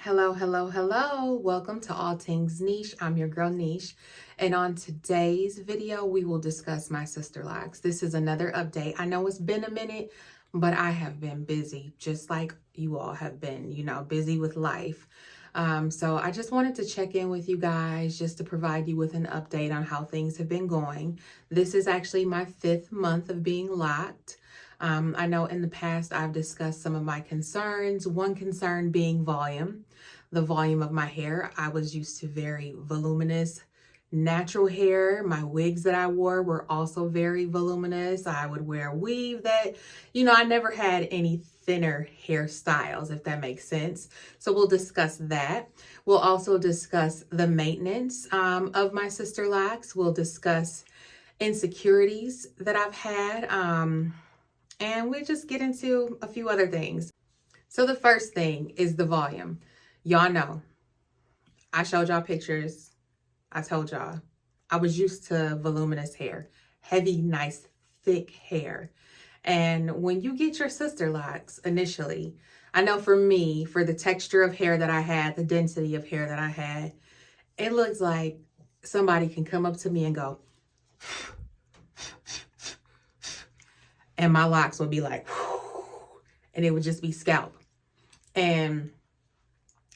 Hello, hello, hello. Welcome to All Things Niche. I'm your girl Niche. And on today's video, we will discuss my Sisterlocks. This is another update. I know it's been a minute, but I have been busy, just like you all have been, busy with life. So I just wanted to check in with you guys just to provide you with an update on how things have been going. This is actually my 5th month of being locked. I know in the past I've discussed some of my concerns, one concern being volume, the volume of my hair. I was used to very voluminous natural hair. My wigs that I wore were also very voluminous. I would wear weave that, I never had any thinner hairstyles, if that makes sense. So we'll discuss that. We'll also discuss the maintenance of my Sisterlocks. We'll discuss insecurities that I've had. And we just get into a few other things. So the first thing is the volume. Y'all know, I showed y'all pictures. I told y'all, I was used to voluminous hair, heavy, nice, thick hair. And when you get your Sisterlocks initially, I know for me, for the texture of hair that I had, the density of hair that I had, it looks like somebody can come up to me and go, and my locks would be like, and it would just be scalp. And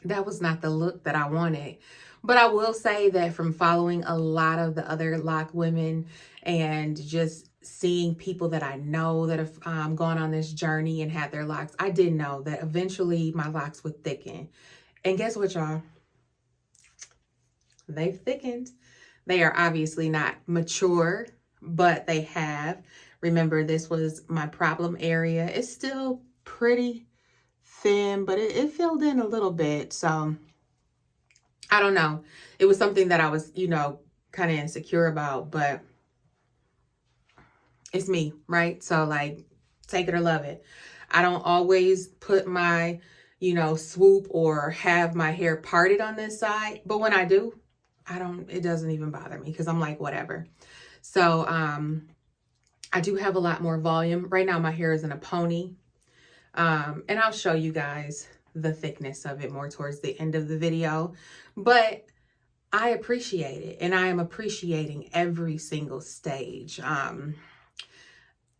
that was not the look that I wanted. But I will say that from following a lot of the other lock women and just seeing people that I know that have gone on this journey and had their locks, I did know that eventually my locks would thicken. And guess what, y'all? They've thickened. They are obviously not mature, but they have. Remember, this was my problem area. It's still pretty thin, but it filled in a little bit. So I don't know. It was something that I was, kind of insecure about, but it's me, right? So like, take it or love it. I don't always put my, swoop or have my hair parted on this side. But when I do, it doesn't even bother me because I'm like, whatever. So, I do have a lot more volume. Right now, my hair is in a pony. And I'll show you guys the thickness of it more towards the end of the video. But I appreciate it. And I am appreciating every single stage.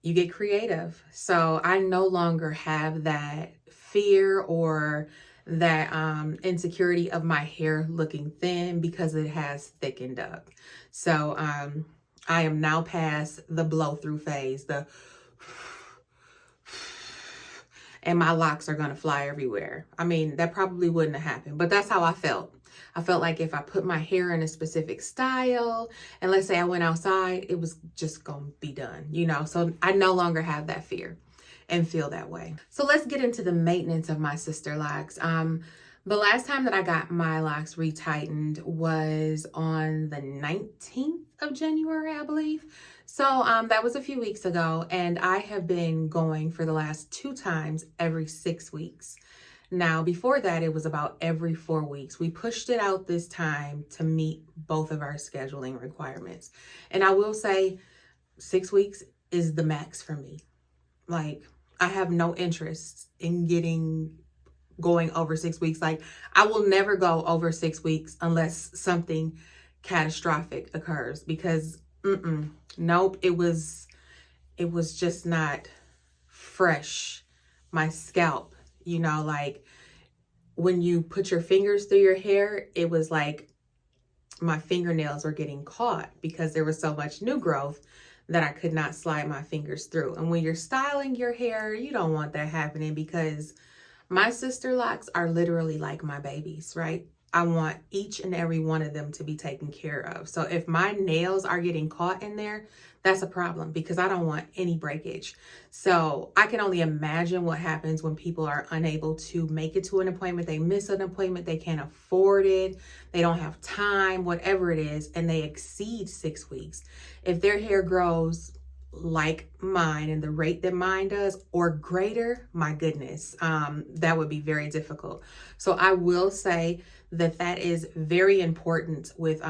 You get creative. So I no longer have that fear or that insecurity of my hair looking thin because it has thickened up. So, I am now past the blow through phase, and my locks are going to fly everywhere. I mean, that probably wouldn't have happened, but that's how I felt. I felt like if I put my hair in a specific style, and let's say I went outside, it was just going to be done, So I no longer have that fear and feel that way. So let's get into the maintenance of my Sisterlocks. The last time that I got my locks retightened was on the 19th of January, I believe. So that was a few weeks ago, and I have been going for the last 2 times every 6 weeks. Now, before that, it was about every 4 weeks. We pushed it out this time to meet both of our scheduling requirements. And I will say 6 weeks is the max for me. Like, I have no interest in going over 6 weeks. Like, I will never go over 6 weeks unless something catastrophic occurs because nope, it was just not fresh. My scalp, like when you put your fingers through your hair, it was like my fingernails were getting caught because there was so much new growth that I could not slide my fingers through. And when you're styling your hair, you don't want that happening because my Sisterlocks are literally like my babies, right? I want each and every one of them to be taken care of. So if my nails are getting caught in there, that's a problem because I don't want any breakage. So I can only imagine what happens when people are unable to make it to an appointment. They miss an appointment. They can't afford it. They don't have time, whatever it is, and they exceed 6 weeks. If their hair grows like mine and the rate that mine does or greater, my goodness, that would be very difficult. So I will say that is very important with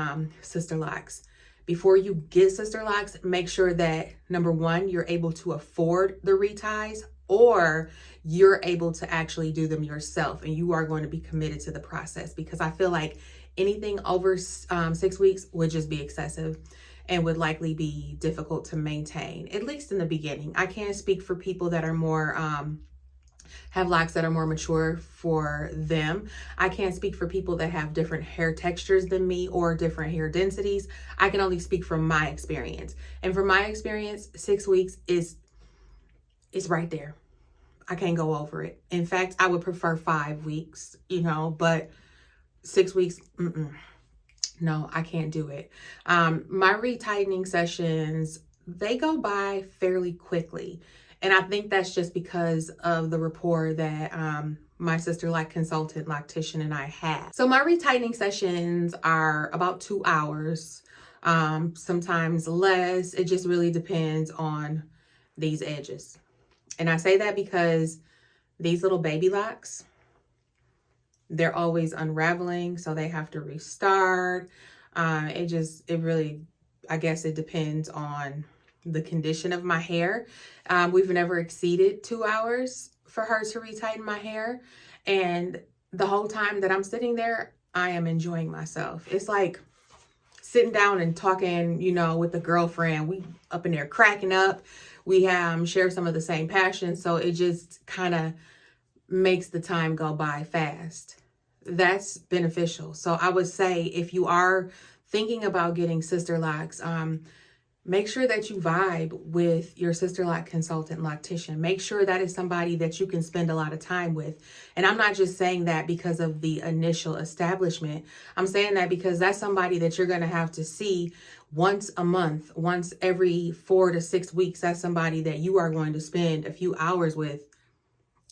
Sisterlocks. Before you get Sisterlocks, make sure that number one, you're able to afford the reties, or you're able to actually do them yourself and you are going to be committed to the process, because I feel like anything over 6 weeks would just be excessive and would likely be difficult to maintain, at least in the beginning. I can't speak for people that are more have locks that are more mature for them. I can't speak for people that have different hair textures than me or different hair densities. I can only speak from my experience. And from my experience, 6 weeks is right there. I can't go over it. In fact, I would prefer 5 weeks, but 6 weeks, no, I can't do it. My retightening sessions, they go by fairly quickly. And I think that's just because of the rapport that my sister-like consultant, loctician, and I have. So my retightening sessions are about 2 hours, sometimes less. It just really depends on these edges. And I say that because these little baby locks, they're always unraveling, so they have to restart. It really, I guess it depends on the condition of my hair. We've never exceeded 2 hours for her to retighten my hair. And the whole time that I'm sitting there, I am enjoying myself. It's like sitting down and talking, with a girlfriend. We up in there cracking up. We share some of the same passions. So it just kind of makes the time go by fast. That's beneficial. So I would say if you are thinking about getting Sisterlocks, make sure that you vibe with your Sisterlock consultant loctician. Make sure that is somebody that you can spend a lot of time with. And I'm not just saying that because of the initial establishment. I'm saying that because that's somebody that you're going to have to see once a month, once every 4 to 6 weeks. That's somebody that you are going to spend a few hours with.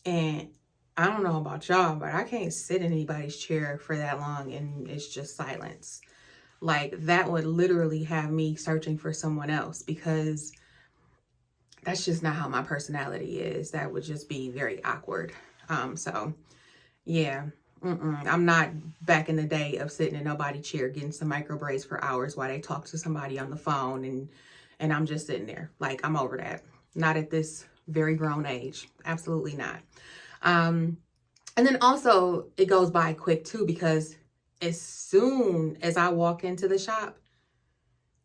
And I don't know about y'all, but I can't sit in anybody's chair for that long and it's just silence. Like, that would literally have me searching for someone else, because that's just not how my personality is. That would just be very awkward. So yeah, I'm not back in the day of sitting in nobody's chair getting some micro braids for hours while they talk to somebody on the phone and I'm just sitting there. Like, I'm over that. Not at this very grown age. Absolutely not. And then also it goes by quick too, because as soon as I walk into the shop,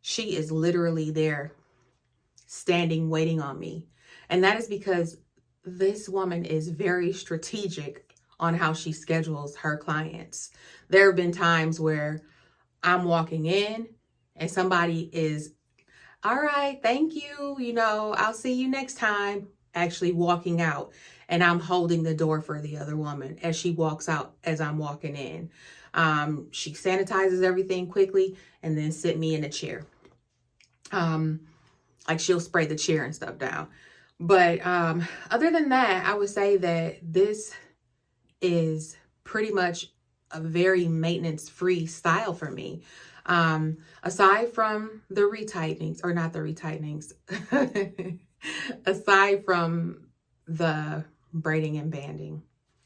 she is literally there standing, waiting on me. And that is because this woman is very strategic on how she schedules her clients. There have been times where I'm walking in and somebody is, all right, thank you. I'll see you next time. Actually walking out, and I'm holding the door for the other woman as she walks out as I'm walking in. She sanitizes everything quickly and then sit me in a chair. Like, she'll spray the chair and stuff down. But other than that, I would say that this is pretty much a very maintenance-free style for me. Aside from the retightenings, or not the retightenings, aside from the braiding and banding.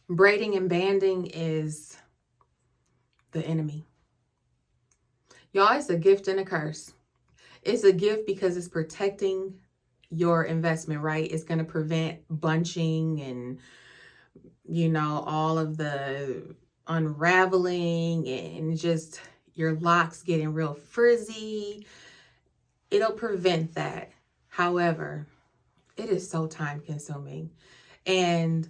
Braiding and banding is the enemy. Y'all, it's a gift and a curse. It's a gift because it's protecting your investment, right? It's going to prevent bunching and, all of the unraveling and just your locks getting real frizzy. It'll prevent that. However, it is so time consuming. And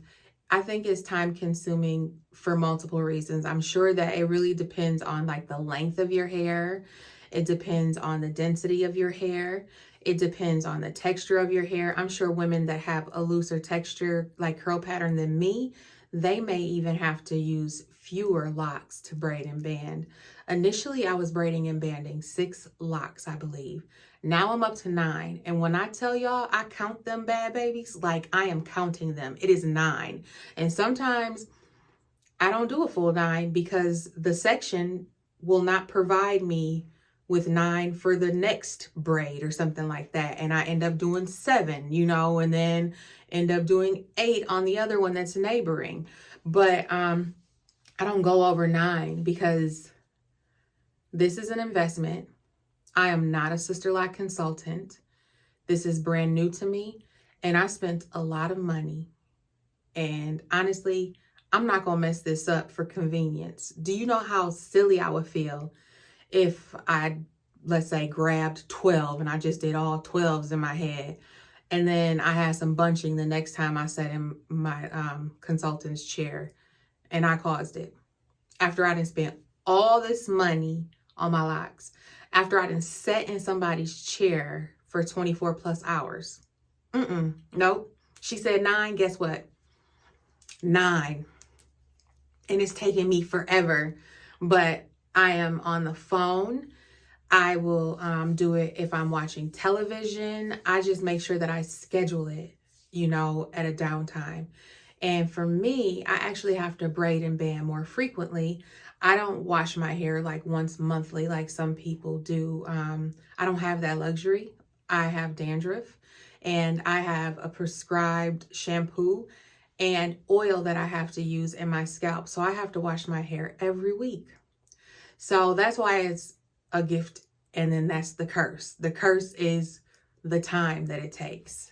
I think it's time consuming for multiple reasons. I'm sure that it really depends on like the length of your hair. It depends on the density of your hair. It depends on the texture of your hair. I'm sure women that have a looser texture, like curl pattern than me, they may even have to use fewer locks to braid and band. Initially, I was braiding and banding 6 locks, I believe. Now I'm up to 9. And when I tell y'all I count them bad babies, like I am counting them. It is 9. And sometimes I don't do a full 9 because the section will not provide me with 9 for the next braid or something like that. And I end up doing 7, and then end up doing 8 on the other one that's neighboring. But I don't go over 9 because this is an investment. I am not a Sisterlock consultant. This is brand new to me. And I spent a lot of money And honestly, I'm not going to mess this up for convenience. Do you know how silly I would feel if I, let's say, grabbed 12 and I just did all 12s in my head, and then I had some bunching the next time I sat in my consultant's chair and I caused it? After I done spent all this money on my locks, after I done sat in somebody's chair for 24 plus hours. Nope. She said 9. Guess what? 9. And it's taking me forever. But I am on the phone. I will do it if I'm watching television. I just make sure that I schedule it, at a downtime. And for me, I actually have to braid and band more frequently. I don't wash my hair like once monthly like some people do. I don't have that luxury. I have dandruff, and I have a prescribed shampoo and oil that I have to use in my scalp. So I have to wash my hair every week. So that's why it's a gift. And then that's the curse. The curse is the time that it takes.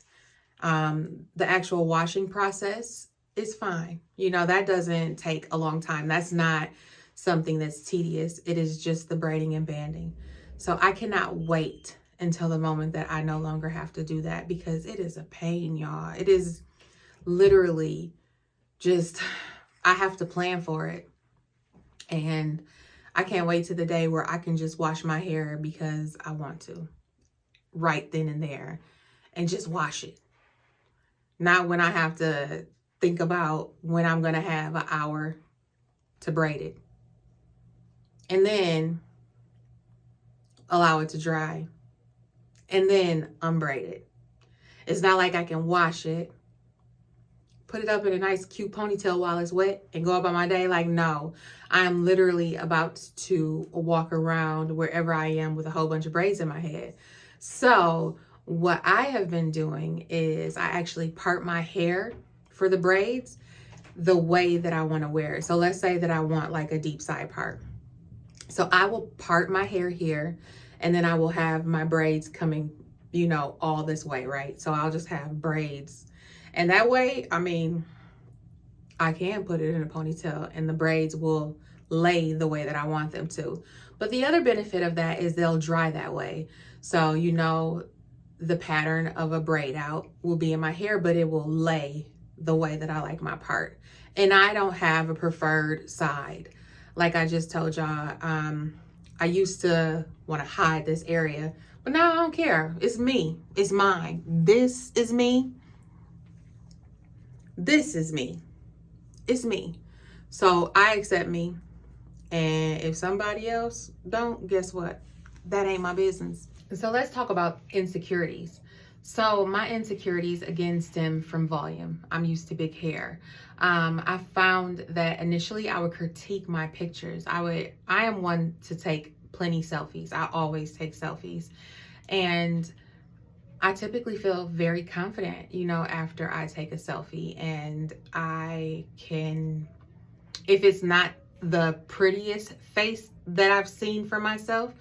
The actual washing process is fine. That doesn't take a long time. That's not something that's tedious. It is just the braiding and banding. So I cannot wait until the moment that I no longer have to do that, because it is a pain, y'all. It is literally just, I have to plan for it. And I can't wait to the day where I can just wash my hair because I want to, right then and there, and just wash it. Not when I have to think about when I'm going to have an hour to braid it. And then allow it to dry. And then unbraid it. It's not like I can wash it, put it up in a nice cute ponytail while it's wet, and go about my day. Like, no, I'm literally about to walk around wherever I am with a whole bunch of braids in my head. So what I have been doing is I actually part my hair for the braids the way that I want to wear it. So let's say that I want like a deep side part. So I will part my hair here, and then I will have my braids coming, all this way, right? So I'll just have braids. And that way, I can put it in a ponytail and the braids will lay the way that I want them to. But the other benefit of that is they'll dry that way. So, the pattern of a braid out will be in my hair, but it will lay the way that I like my part. And I don't have a preferred side. Like I just told y'all, I used to want to hide this area, but now I don't care. It's me. It's mine. This is me. This is me. It's me. So I accept me. And if somebody else don't, guess what? That ain't my business. So let's talk about insecurities. So my insecurities again stem from volume. I'm used to big hair. I found that initially I would critique my pictures. I am one to take plenty selfies. I always take selfies. And I typically feel very confident, after I take a selfie, and I can, if it's not the prettiest face that I've seen for myself,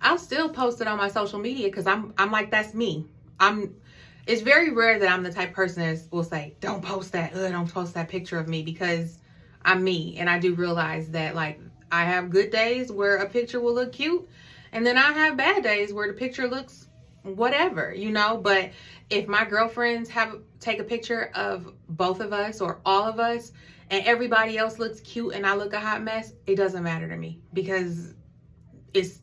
I'll still post it on my social media because I'm like, that's me. It's very rare that I'm the type of person that will say, don't post that picture of me, because I'm me. And I do realize that, like, I have good days where a picture will look cute, and then I have bad days where the picture looks whatever, but if my girlfriends take a picture of both of us or all of us and everybody else looks cute and I look a hot mess, it doesn't matter to me, because it's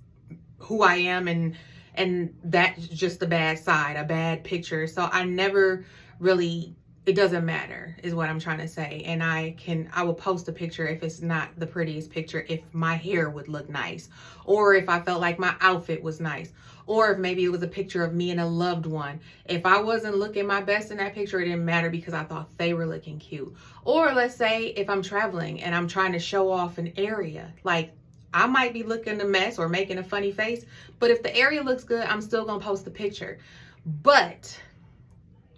who I am, and that's just a bad side, a bad picture. So I never really, it doesn't matter is what I'm trying to say. And I will post a picture if it's not the prettiest picture, if my hair would look nice, or if I felt like my outfit was nice, or if maybe it was a picture of me and a loved one. If I wasn't looking my best in that picture, it didn't matter because I thought they were looking cute. Or let's say if I'm traveling and I'm trying to show off an area, like I might be looking a mess or making a funny face, but if the area looks good, I'm still gonna post the picture. But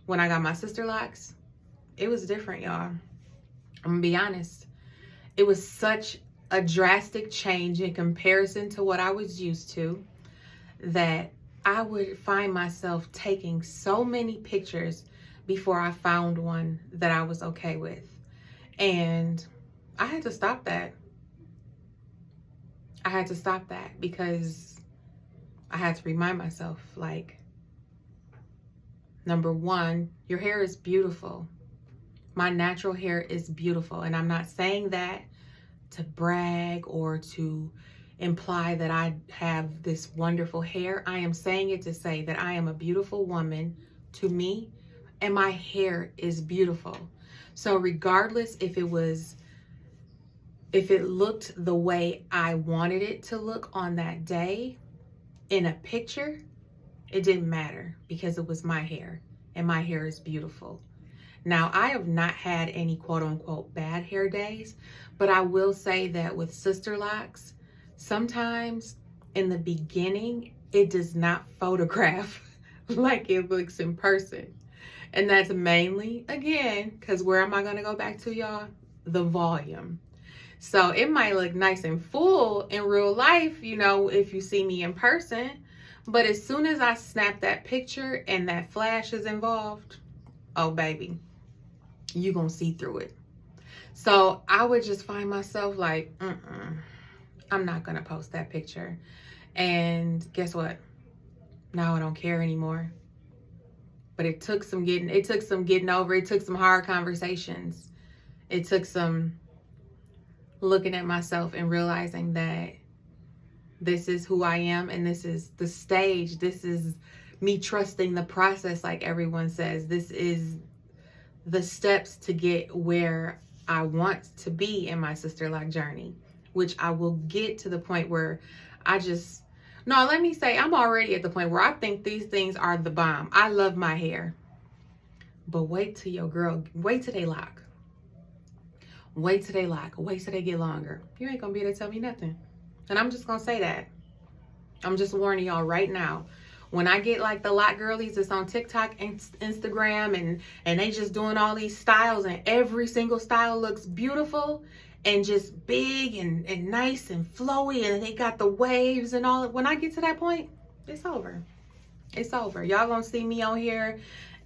when I got my Sisterlocks, it was different, y'all. I'm gonna be honest. It was such a drastic change in comparison to what I was used to, that I would find myself taking so many pictures before I found one that I was okay with. And I had to stop that. I had to stop that because I had to remind myself, like, number one, your hair is beautiful. My natural hair is beautiful. And I'm not saying that to brag or to imply that I have this wonderful hair. I am saying it to say that I am a beautiful woman to me, and my hair is beautiful. So regardless if it looked the way I wanted it to look on that day in a picture, it didn't matter because it was my hair, and my hair is beautiful. Now, I have not had any quote unquote bad hair days, but I will say that with Sisterlocks, sometimes in the beginning, it does not photograph like it looks in person. And that's mainly, again, because where am I going to go back to, y'all? The volume. So it might look nice and full in real life, you know, if you see me in person. But as soon as I snap that picture and that flash is involved, oh, baby, you gonna see through it. So I would just find myself like, I'm not gonna post that picture. And guess what? Now I don't care anymore. But it took some getting over. It took some hard conversations. It took some looking at myself and realizing that this is who I am and this is the stage. This is me trusting the process, like everyone says. This is the steps to get where I want to be in my Sisterlock journey, which I will get to the point where let me say, I'm already at the point where I think these things are the bomb. I love my hair. But wait till they lock. Wait till they lock. Wait till they get longer. You ain't gonna be able to tell me nothing. And I'm just gonna say that. I'm just warning y'all right now. When I get like the lock girlies that's on TikTok and Instagram and they just doing all these styles and every single style looks beautiful and just big and nice and flowy and they got the waves and all. When I get to that point, it's over. It's over. Y'all gonna see me on here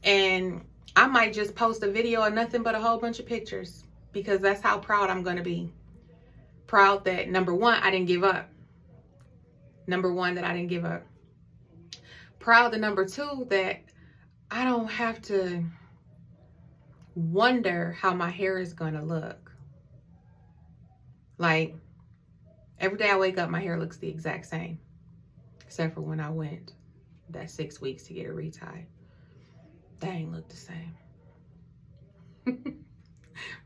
and I might just post a video of nothing but a whole bunch of pictures because that's how proud I'm gonna be. Proud that, number one, I didn't give up. Proud that, number two, that I don't have to wonder how my hair is gonna look. Like, every day I wake up, my hair looks the exact same. Except for when I went that 6 weeks to get it retied. That ain't look the same.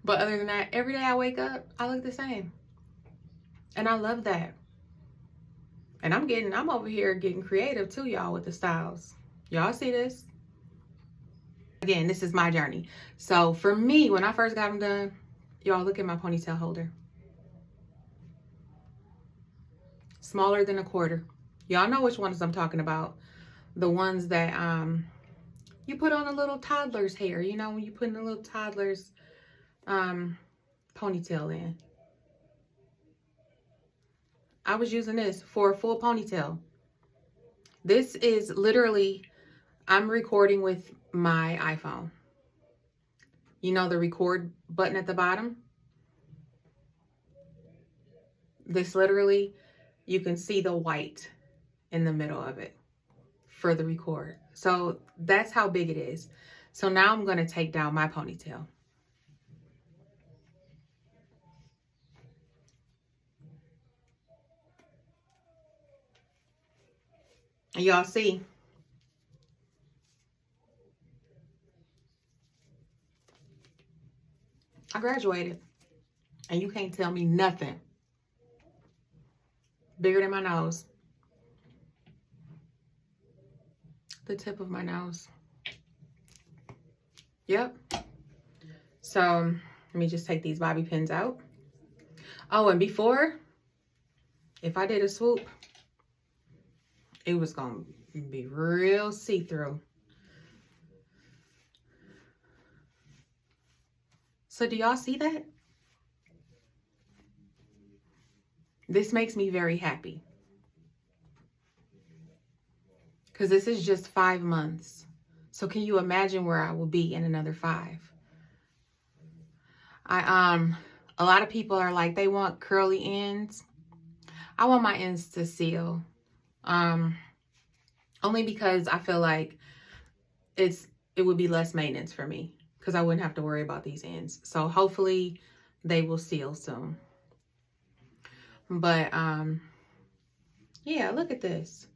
But other than that, every day I wake up, I look the same. And I love that. And I'm over here getting creative too, y'all, with the styles. Y'all see this? Again, this is my journey. So for me, when I first got them done, y'all look at my ponytail holder. Smaller than a quarter. Y'all know which ones I'm talking about. The ones that you put on a little toddler's hair. You know, when you put in a little toddler's ponytail in. I was using this for a full ponytail. This is literally, I'm recording with my iPhone. You know the record button at the bottom? This literally, you can see the white in the middle of it for the record. So that's how big it is. So now I'm going to take down my ponytail. Y'all see? I graduated. And you can't tell me nothing. Bigger than my nose. The tip of my nose. Yep. So, let me just take these bobby pins out. Oh, and before, if I did a swoop, it was going to be real see-through. So do y'all see that? This makes me very happy. Because this is just 5 months. So can you imagine where I will be in another 5? A lot of people are like, they want curly ends. I want my ends to seal. Only because I feel like it would be less maintenance for me because I wouldn't have to worry about these ends. So hopefully they will seal soon. But yeah, look at this.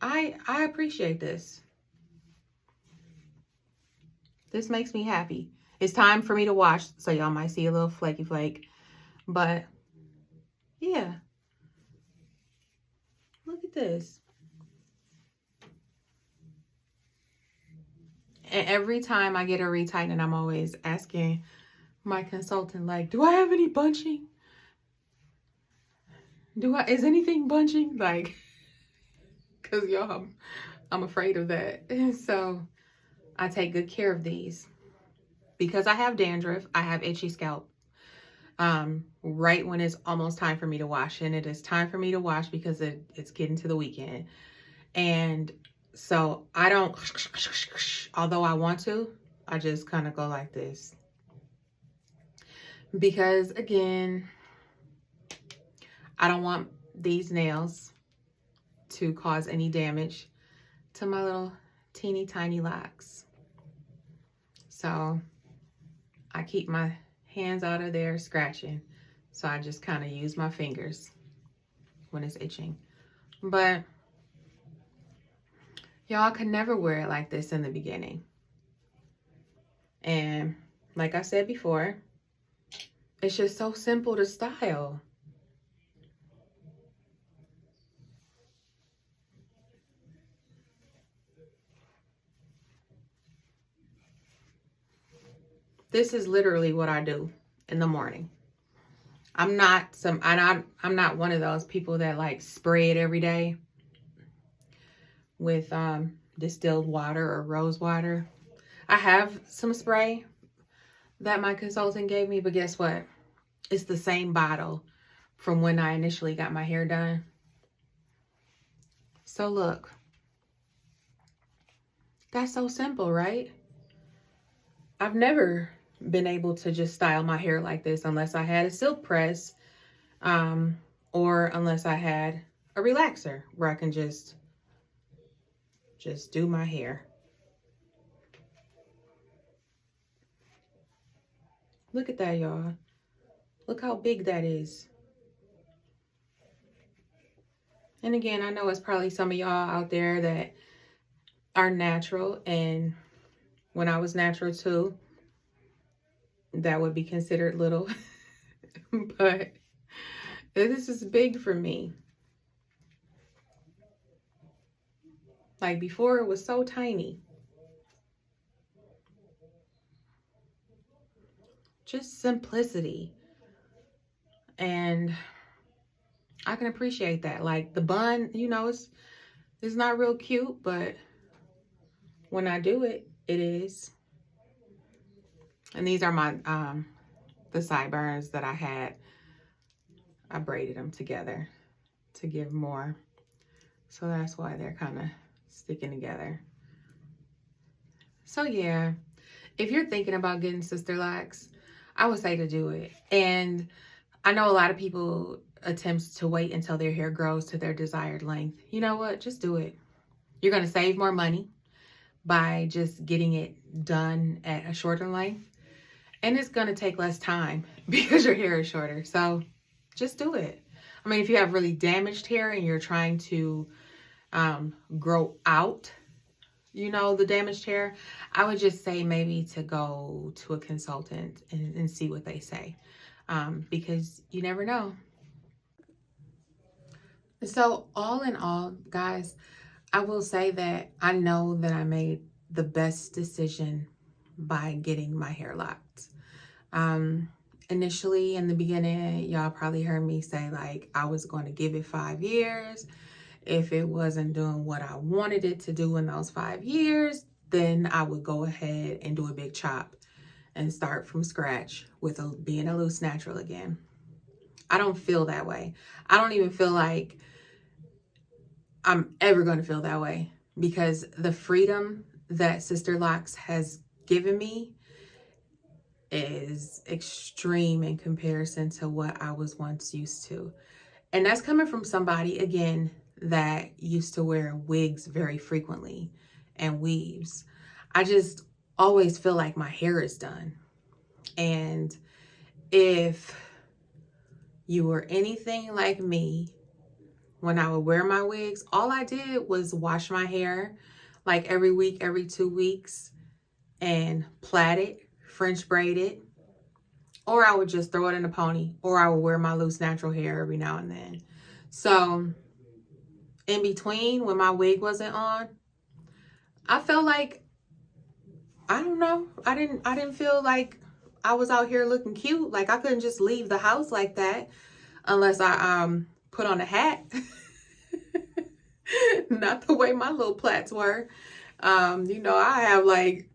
I appreciate this. This makes me happy. It's time for me to wash, so y'all might see a little flaky flake. But yeah, look at this. And every time I get a retighten, I'm always asking my consultant, like, do I have any bunching? Is anything bunching? Like, because y'all, I'm afraid of that. And so I take good care of these. Because I have dandruff, I have itchy scalp. Right when it's almost time for me to wash, and it is time for me to wash because it's getting to the weekend. And so I don't, although I want to, I just kind of go like this. Because again, I don't want these nails to cause any damage to my little teeny tiny locks. So I keep my hands out of there scratching. So I just kind of use my fingers when it's itching. But y'all can never wear it like this in the beginning. And like I said before, it's just so simple to style. This is literally what I do in the morning. I'm not one of those people that like spray it every day with distilled water or rose water. I have some spray that my consultant gave me, but guess what? It's the same bottle from when I initially got my hair done. So look, that's so simple, right? I've never been able to just style my hair like this unless I had a silk press, or unless I had a relaxer where I can just do my hair. Look at that, y'all. Look how big that is. And again, I know it's probably some of y'all out there that are natural, and when I was natural too, that would be considered little. But this is big for me. Like before, it was so tiny. Just simplicity. And I can appreciate that. Like the bun, you know, it's not real cute, but when I do it, it is. And these are my the sideburns that I had. I braided them together to give more. So that's why they're kind of sticking together. So yeah, if you're thinking about getting Sisterlocks, I would say to do it. And I know a lot of people attempt to wait until their hair grows to their desired length. You know what? Just do it. You're going to save more money by just getting it done at a shorter length. And it's going to take less time because your hair is shorter. So just do it. I mean, if you have really damaged hair and you're trying to grow out, you know, the damaged hair, I would just say maybe to go to a consultant and see what they say, because you never know. So all in all, guys, I will say that I know that I made the best decision by getting my hair locked. Initially in the beginning, y'all probably heard me say like I was going to give it 5 years. If it wasn't doing what I wanted it to do in those 5 years, then I would go ahead and do a big chop and start from scratch with being a loose natural again. I don't feel that way. I don't even feel like I'm ever going to feel that way, because the freedom that Sisterlocks has given me is extreme in comparison to what I was once used to. And that's coming from somebody, again, that used to wear wigs very frequently and weaves. I just always feel like my hair is done. And if you were anything like me, when I would wear my wigs, all I did was wash my hair like every week, every 2 weeks, and plait it, French braid it, or I would just throw it in a pony, or I would wear my loose natural hair every now and then. So in between, when my wig wasn't on, I felt like, I don't know, I didn't feel like I was out here looking cute. Like I couldn't just leave the house like that unless I put on a hat. Not the way my little plaits were. You know, I have like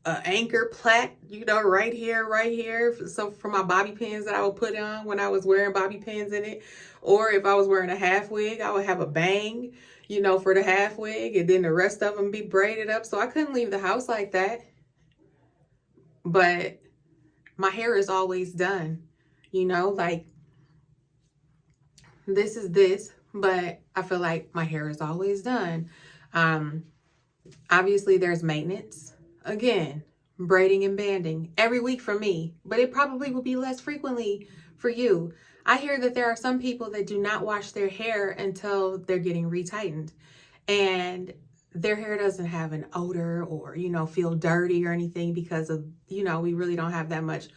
an anchor plait, you know, right here. So for my bobby pins that I would put on when I was wearing bobby pins in it. Or if I was wearing a half wig, I would have a bang, you know, for the half wig, and then the rest of them be braided up. So I couldn't leave the house like that. But my hair is always done, you know, like this is this, but I feel like my hair is always done. Obviously there's maintenance. Again, braiding and banding every week for me, but it probably will be less frequently for you. I hear that there are some people that do not wash their hair until they're getting retightened, and their hair doesn't have an odor or, you know, feel dirty or anything because of, you know, we really don't have that much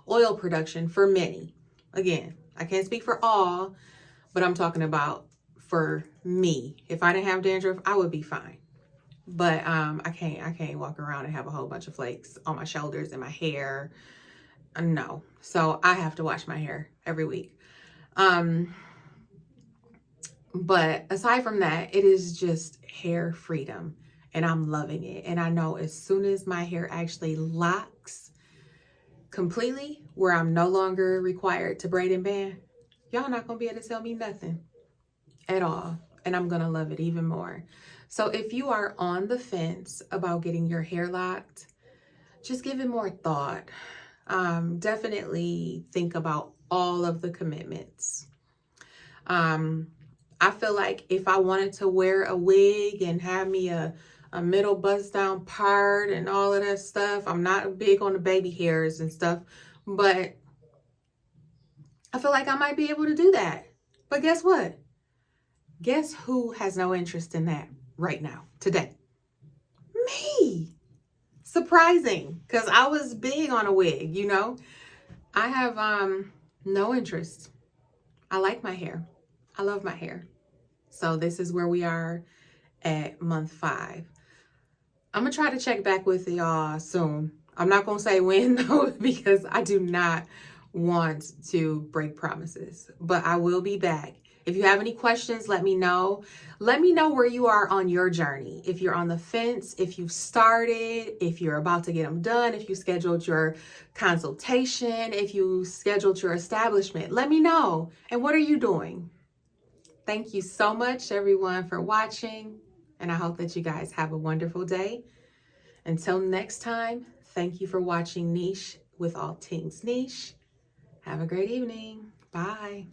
oil production for many. Again, I can't speak for all, but I'm talking about for me. If I didn't have dandruff, I would be fine. But I can't walk around and have a whole bunch of flakes on my shoulders and my hair. No. So I have to wash my hair every week. But aside from that, it is just hair freedom, and I'm loving it. And I know as soon as my hair actually locks completely, where I'm no longer required to braid and band, y'all not gonna be able to tell me nothing at all. And I'm gonna love it even more. So if you are on the fence about getting your hair locked, just give it more thought. Definitely think about all of the commitments. I feel like if I wanted to wear a wig and have me a middle bust down part and all of that stuff, I'm not big on the baby hairs and stuff, but I feel like I might be able to do that. But guess what? Guess who has no interest in that right now, today? Me. Surprising, because I was big on a wig, you know. I have no interest. I like my hair. I love my hair. So this is where we are at month 5. I'm gonna try to check back with y'all soon. I'm not gonna say when though, because I do not want to break promises, but I will be back. If you have any questions, let me know. Let me know where you are on your journey. If you're on the fence, if you've started, if you're about to get them done, if you scheduled your consultation, if you scheduled your establishment, let me know. And what are you doing? Thank you so much, everyone, for watching. And I hope that you guys have a wonderful day. Until next time, thank you for watching Niche with All Things Niche. Have a great evening. Bye.